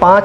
5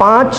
5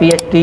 PhD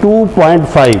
2.5,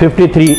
53।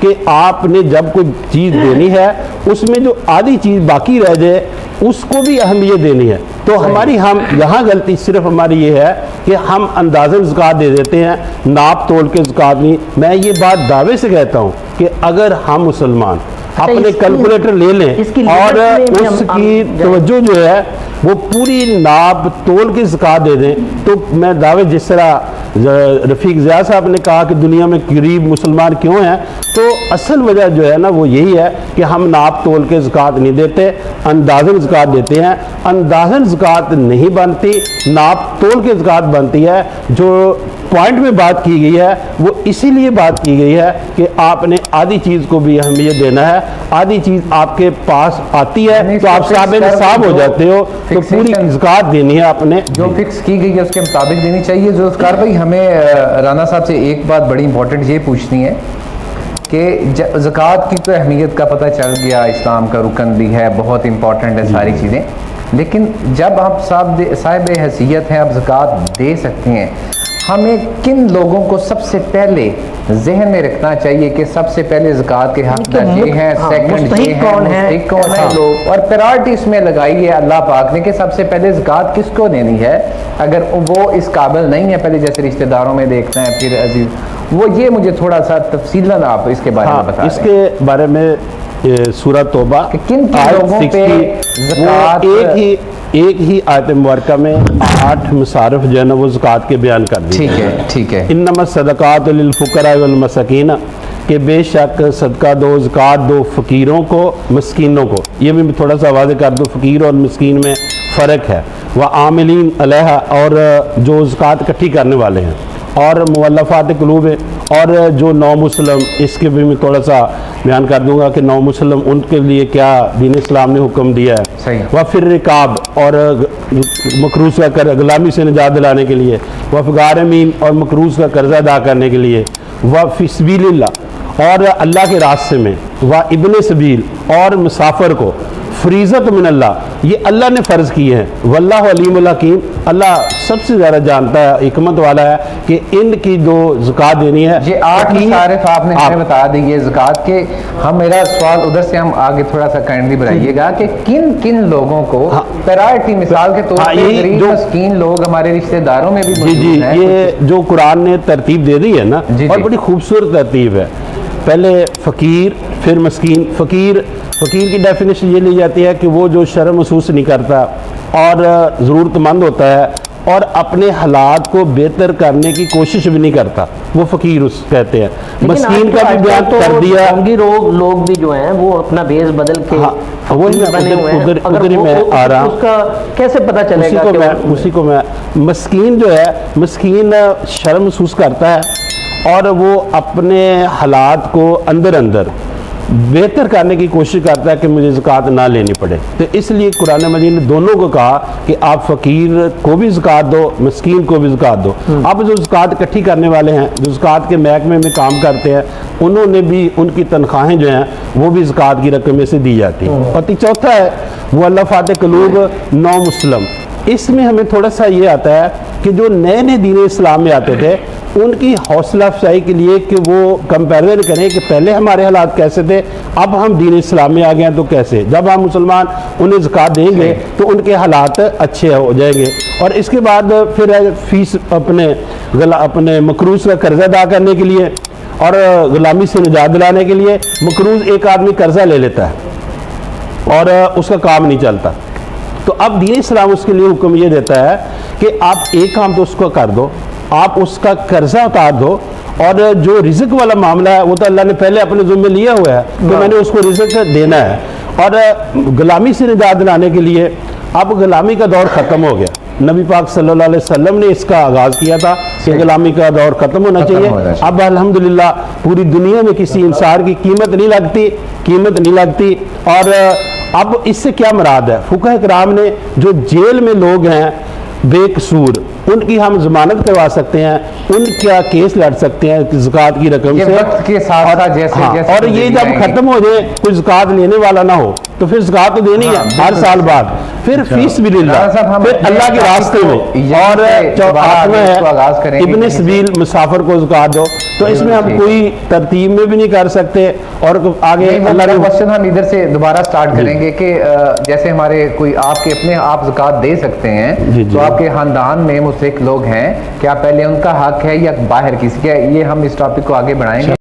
کہ آپ نے جب کوئی چیز دینی ہے اس میں جو آدھی چیز باقی رہ جائے اس کو بھی اہمیت دینی ہے. تو ہماری یہاں غلطی صرف ہماری یہ ہے کہ ہم اندازاً زکوٰۃ دے دیتے ہیں, ناپ تول کے زکوٰۃ نہیں. میں یہ بات دعوے سے کہتا ہوں کہ اگر ہم مسلمان اپنے کیلکولیٹر لے لیں اور اس کی توجہ جو ہے وہ پوری ناپ تول کی زکوٰۃ دے دیں, تو میں دعوے جس طرح رفیق ضیاء صاحب نے کہا کہ دنیا میں غریب مسلمان کیوں ہیں, تو اصل وجہ جو ہے نا وہ یہی ہے کہ ہم ناپ تول کے زکوٰۃ نہیں دیتے, اندازاً زکوٰۃ دیتے ہیں. اندازاً زکوٰۃ نہیں بنتی, ناپ تول کے زکوٰۃ بنتی ہے. جو پوائنٹ میں بات کی گئی ہے وہ اسی لیے بات کی گئی ہے کہ آپ نے آدھی چیز کو بھی اہمیت دینا ہے. آدھی چیز آپ کے پاس آتی ہے تو آپ صاحب نصاب ہو جاتے ہو, تو پوری زکوٰۃ دینی ہے آپ نے. جو فکس کی گئی ہے اس کے مطابق دینی چاہیے. ذوالفقار بھائی, ہمیں رانا صاحب سے ایک بات بڑی امپورٹنٹ یہ پوچھنی ہے کہ زکوٰۃ کی تو اہمیت کا پتہ چل گیا, اسلام کا رکن بھی ہے, بہت امپورٹنٹ ہے ساری چیزیں, لیکن جب آپ صاحب حیثیت ہیں, آپ زکوٰۃ دے سکتے ہیں, ہمیں کن لوگوں کو سب سے پہلے ذہن میں رکھنا چاہیے کہ سب سے پہلے زکوٰۃ کے حقدار یہ ہیں, سیکنڈ یہ ہیں, مستحق کون ہیں لوگ, اور پرائرٹی اس میں لگائی ہے اللہ پاک نے کہ سب سے پہلے زکوٰۃ کس کو دینی ہے. اگر وہ اس قابل نہیں ہے پہلے, جیسے رشتہ داروں میں دیکھنا ہے, پھر عزیز, وہ یہ مجھے تھوڑا سا تفصیلاً آپ اس کے بارے میں بتا اس کے بارے میں سورہ توبہ کہ کن لوگوں پہ زکوٰۃ, ایک ہی آیت مبارکہ میں 8 مصارف جو ہے نا وہ زکوٰۃ کے بیان کر دی. ٹھیک ہے. انما الصدقات للفقراء والمساکین, کہ بے شک صدقہ دو, زکوٰۃ دو فقیروں کو, مسکینوں کو. یہ بھی تھوڑا سا واضح کر دو, فقیر اور مسکین میں فرق ہے. وعاملین علیہا, اور جو زکوٰۃ اکٹھی کرنے والے ہیں, اور مؤلفات قلوب ہے, اور جو نو مسلم, اس کے بھی میں تھوڑا سا بیان کر دوں گا کہ نو مسلم ان کے لیے کیا دین اسلام نے حکم دیا ہے. وفر رکاب, اور مقروض کا غلامی سے نجات دلانے کے لیے. وفغارمین, اور مقروض کا قرضہ ادا کرنے کے لیے. وفی سبیل اللہ, اور اللہ کے راستے میں. وابن سبیل, اور مسافر کو. فریضت من اللہ, یہ اللہ نے فرض کی ہے. واللہ علیم الحکیم, اللہ سب سے زیادہ جانتا ہے, حکمت والا ہے کہ ان کی جو زکوٰۃ دینی ہے. یہ 8 مصارف آپ نے ہمیں بتا دیے زکوٰۃ کے. میرا سوال ادھر سے ہم آگے تھوڑا سا کائنڈلی بتائیے گا کہ کن لوگوں کو پرائرٹی, مثال کے طور پہ غریب مسکین لوگ ہمارے رشتہ داروں میں بھی موجود ہیں. یہ جو قرآن نے ترتیب دے دی ہے نا, اور بڑی خوبصورت ترتیب ہے. پہلے فقیر, پھر مسکین. فقیر کی ڈیفینیشن یہ لی جاتی ہے کہ وہ جو شرم محسوس نہیں کرتا اور ضرورت مند ہوتا ہے اور اپنے حالات کو بہتر کرنے کی کوشش بھی نہیں کرتا, وہ فقیر اس کہتے ہیں. مسکین کا بھی بیان کر دیا. لوگ بھی جو ہیں وہ اپنا بیس بدل کے ادھر ہی میں آ رہا ہوں, اس کا کیسے پتہ چلے گا؟ اسی کو میں مسکین جو ہے, مسکین شرم محسوس کرتا ہے اور وہ اپنے حالات کو اندر بہتر کرنے کی کوشش کرتا ہے کہ مجھے زکوٰۃ نہ لینی پڑے. تو اس لیے قرآن مجید نے دونوں کو کہا کہ آپ فقیر کو بھی زکوٰۃ دو, مسکین کو بھی زکوٰۃ دو. اب جو زکوٰۃ اکٹھی کرنے والے ہیں, جو زکوٰۃ کے محکمے میں کام کرتے ہیں, انہوں نے بھی, ان کی تنخواہیں جو ہیں وہ بھی زکوٰۃ کی رقم میں سے دی جاتی ہیں. اور چوتھا ہے مؤلفات قلوب, نو مسلم. اس میں ہمیں تھوڑا سا یہ آتا ہے کہ جو نئے دین اسلام میں آتے تھے ان کی حوصلہ افزائی کے لیے کہ وہ کمپیریزن کریں کہ پہلے ہمارے حالات کیسے تھے, اب ہم دین اسلام میں آ گئے ہیں تو کیسے. جب ہم مسلمان انہیں زکوٰۃ دیں گے تو ان کے حالات اچھے ہو جائیں گے. اور اس کے بعد پھر فیس اپنے مقروض کا قرضہ ادا کرنے کے لیے اور غلامی سے نجات دلانے کے لیے. مقروض, ایک آدمی قرضہ لے لیتا ہے اور اس کا کام نہیں چلتا, تو اب دین اسلام اس کے لیے حکم یہ دیتا ہے کہ آپ ایک کام تو اس کو کر دو, آپ اس کا قرضہ اتار دو, اور جو رزق والا معاملہ ہے وہ تو اللہ نے پہلے اپنے ذمہ لیا ہوا ہے, تو میں نے اس کو رزق دینا ہے. اور غلامی سے نجات دلانے کے لیے اب غلامی کا دور ختم ہو گیا. نبی پاک صلی اللہ علیہ وسلم نے اس کا آغاز کیا تھا کہ غلامی کا دور ختم ہونا چاہیے. اب الحمدللہ پوری دنیا میں کسی انسان کی قیمت نہیں لگتی. اور اب اس سے کیا مراد ہے؟ فقہاء کرام نے جو جیل میں لوگ ہیں بے قصور, ان کی ہم ضمانت کروا سکتے ہیں, ان کا کیس لڑ سکتے ہیں زکوٰۃ کی رقم سے. وقت کے ساتھ جیسے اور یہ جب ختم ہو جائے, کوئی زکوٰۃ لینے والا نہ ہو, تو پھر زکوٰۃ تو دینی ہے ہر سال بعد. پھر فی سبیل رانا صاحب، اللہ، ہم پھر اللہ کے راستے میں. اور جو آٹھواں اس کو آغاز ہے کریں گے ابن سبیل مسافر کو زکات دو. تو اس میں ہم کوئی ترتیب میں بھی نہیں کر سکتے. اور آگے اللہ کے کوشچن ہم ادھر سے دوبارہ سٹارٹ کریں گے کہ جیسے ہمارے کوئی آپ کے اپنے آپ زکات دے سکتے ہیں تو آپ کے خاندان میں مستحق لوگ ہیں، کیا پہلے ان کا حق ہے یا باہر کسی کا؟ یہ ہم اس ٹاپک کو آگے بڑھائیں گے.